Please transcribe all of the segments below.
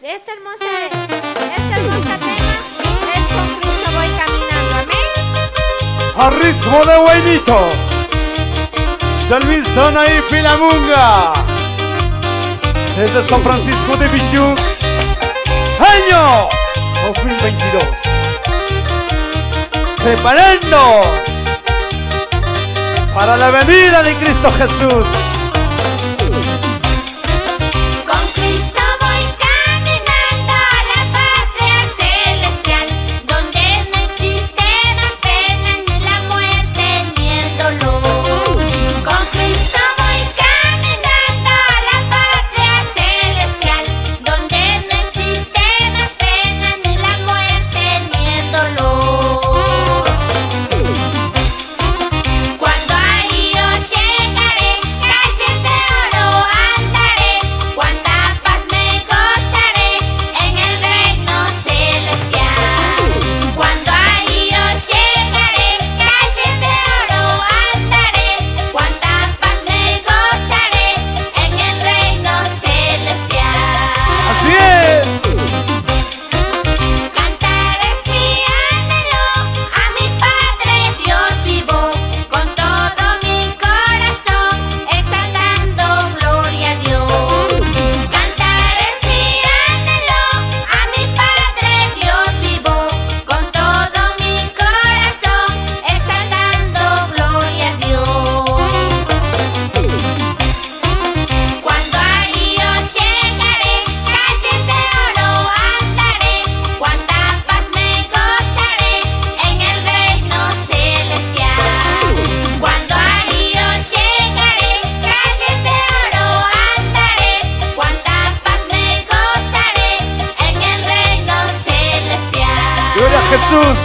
Este hermoso tema es Con Cristo voy caminando, amén. A ritmo de buenito, Selviston y Filamunga, desde San Francisco de Bichuk, año 2022, preparando para la venida de Cristo Jesús. Jesús.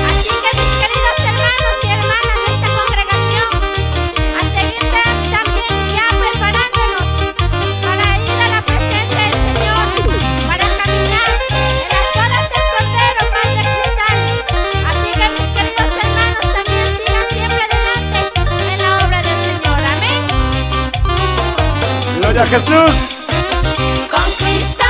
Así que mis queridos hermanos y hermanas de esta congregación, a seguir también ya preparándonos para ir a la presencia del Señor, para caminar en las horas del Cordero, Padre Cristal. Así que mis queridos hermanos también sigan siempre adelante en la obra del Señor. Amén. Gloria a Jesús. Con Cristo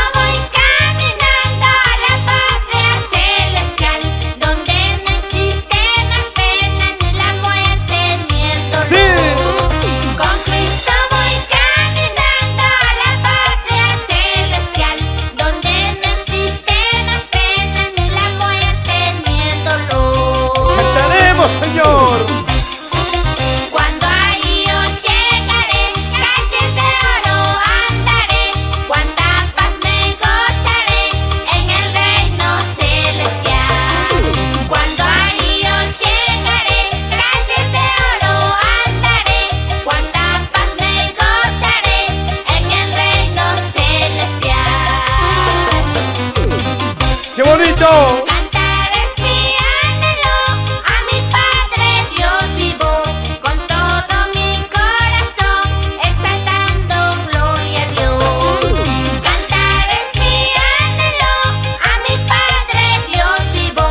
¡qué bonito! Cantar es mi anhelo a mi Padre Dios vivo, con todo mi corazón, exaltando gloria a Dios. Cantar es mi anhelo a mi Padre Dios vivo,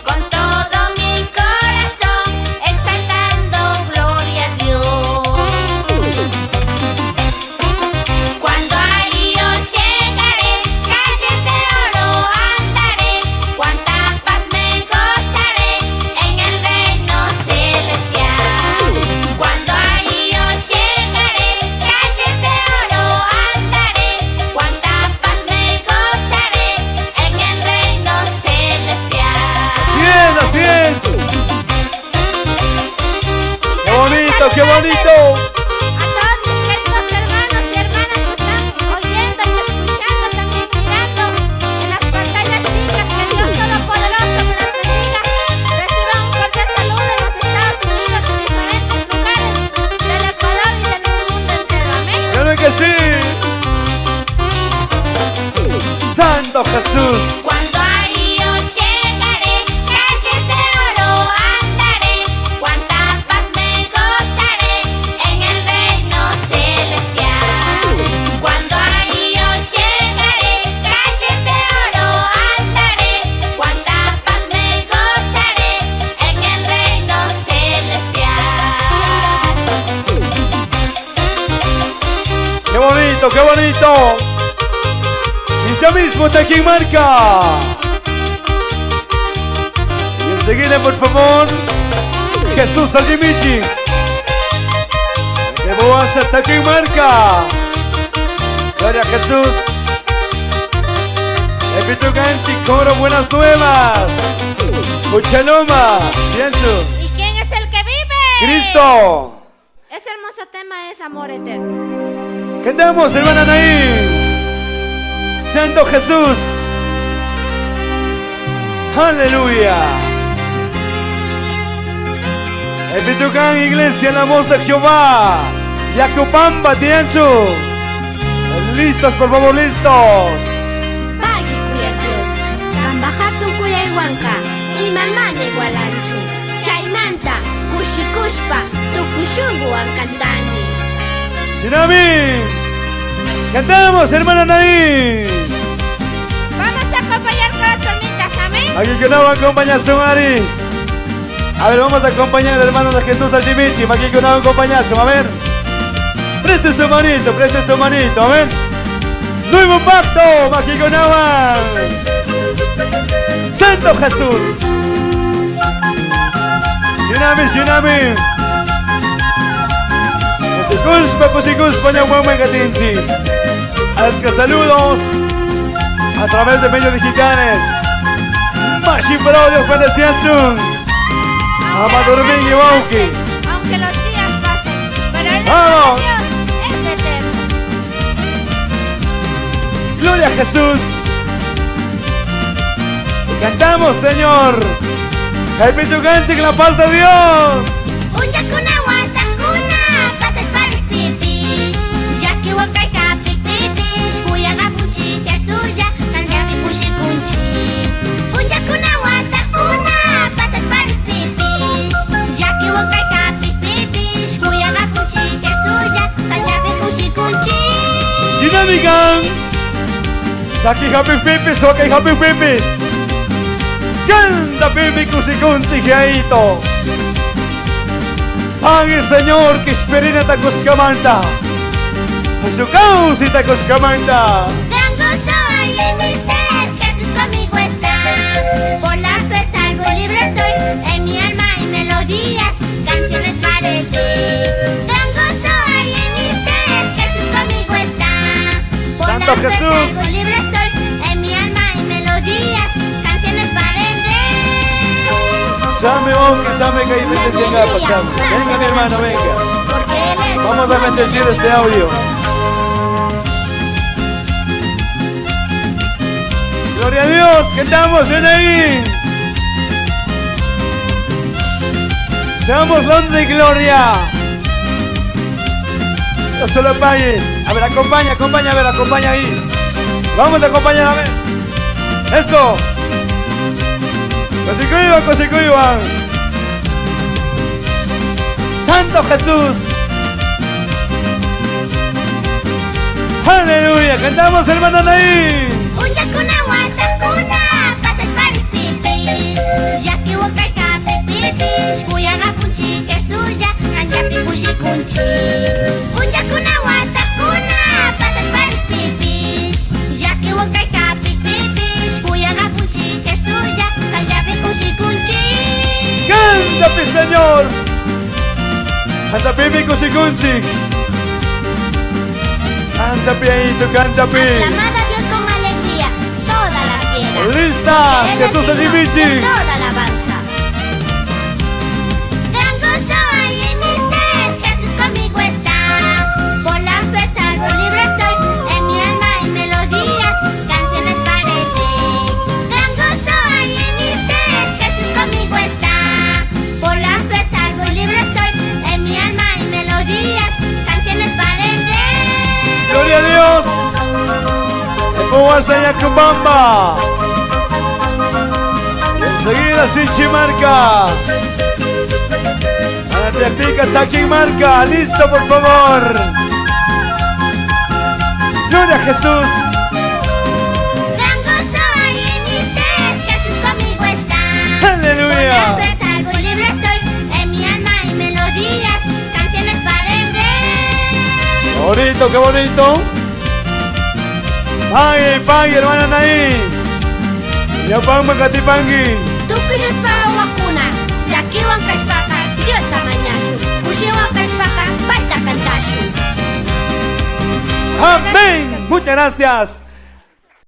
con todo mi corazón, exaltando gloria a Dios. Cuando ahí yo llegaré, calles de oro andaré, cuánta paz me gozaré en el reino celestial. Cuando ahí yo llegaré, calles de oro andaré, cuánta paz me gozaré en el reino celestial. Así es. ¡Qué bonito, qué bonito! A todos mis queridos hermanos y hermanas que están oyendo y escuchando, también mirando en las pantallas chicas, que Dios Todopoderoso me los bendiga. Reciban un cordial saludo en los Estados Unidos y diferentes lugares del Ecuador y del mundo entero. Amén. ¡Claro que sí! ¡Santo Jesús! Cuando ahí yo llegaré, calles de oro andaré, cuánta paz me gozaré en el reino celestial. Cuando ahí yo llegaré, calles de oro andaré, cuánta paz me gozaré en el reino celestial. ¡Qué bonito, qué bonito! Ya mismo está quien marca. Y enseguida, por favor, Jesús Aldimichi. Que vos está quien marca. Gloria a Jesús. Epituganchi, coro, buenas nuevas. Uchaloma, pienso. ¿Y quién es el que vive? Cristo. Ese hermoso tema es amor eterno. Cantamos, hermana Naí. Santo Jesús. Aleluya. Epitugan, iglesia, la voz de Jehová. Yacupamba, Tianchu. Listos, por favor, listos. Pagi kuya Dios, kambahatu kuya Iwanka, imamane gualanchu. Chaimanta, kushikushpa, tukushungu ang kantani. Tsunami. Cantamos, hermana Naí. Vamos a acompañar con las palmitas, amén. Aquí que no va a acompañar Sumari. A ver, vamos a acompañar al hermano de Jesús Aldimichi. Aquí que no va a acompañar, a ver. Preste su manito, a ver. Nuevo pacto, aquí con Agua. Santo Jesús. Tsunami. Kusikuspa, Ñahuama, Gatinchi. Asca, saludos a través de medios digitales. Mashi Pro, Dios bendición. Amadurmin y Wauki. Aunque los días pasen, pero el ¡Vamos! Dios es eterno. Gloria a Jesús. Y cantamos, Señor. El Pituganchi, la paz de Dios. Unya kuna wata kuna, pases paris pipi. Yaki wakai kapi pipi, kuya gapuchi que suya, tanjami kushi kunchi. Unya kuna wata kuna, pases paris pipi. Yaki wakai kapi pipi, kuya gapuchi que suya, tanjami kushi kunchi. Sinamigan. Saki happy pipis, ok happy pipis. Canta pipi kusikunchi jaito. Pague, Señor, que esperina ta cuscamanta. Jesucausi ta cuscamanta. Gran gozo hay en mi ser, Jesús conmigo está. Por la fe salvo y libre soy, en mi alma hay melodías, canciones para el rey. Gran gozo hay en mi ser, Jesús conmigo está. Por Santo la fe Jesús. salvo y libre soy, en mi alma hay melodías, canciones para el rey. Llame, llame que ahí bendecen a pasamos. Venga, mi hermano, venga. Porque Él es Vamos a bendecir este audio. Gloria a Dios, cantamos, ven ahí. Te damos donde gloria. No se lo paguen. A ver, acompaña, a ver, acompaña ahí. Vamos a acompañar, a ver. Eso. Cosicuiban. Santo Jesús. Aleluya. Cantamos, hermano Naí. Unya kuna wata kuna, pases paris pipi. Yaki wakai kapi pipi, kuya gapunchi que suya, nanjapi kushi kunchi. Unya kuna wata kuna, pases paris pipi. Yaki wakai kapi pipi, kuya gapunchi que suya, nanjapi kushi kunchi. Canta, mi Señor. Canta, pipi, cusikunchi. Canta, pianito, canta, pi. Aclamad a Dios con alegría, toda la tierra. Listas, Porque Él es Jesús digno Aldimichi. de toda alabanza. Gran gozo hay en mi ser, Jesús conmigo está. Por la fe salvo y libre soy, en mi alma hay melodías, canciones para el rey. Gran gozo hay en mi ser, Jesús conmigo está. Por la fe salvo y libre soy, en mi alma hay melodías, canciones para el rey. Gloria a Dios. Epuasa Yacubamba. Enseguida Sinchimarca. Anatepica Taquimarca. Listo, por favor. Gloria a Jesús. Gran gozo hay en mi ser, Jesús conmigo está. Aleluya. Por la fe salvo y libre soy, en mi alma hay melodías, canciones para el rey. Bonito, qué bonito. Pagui, hermana Naí. Ya pagamos Catipangi. Tú quieres para vacuna. Yaquiwan kashpaqa, Dios tamañashu. Ushiwan kashpaqa, baita cantashu. Amén. Muchas gracias.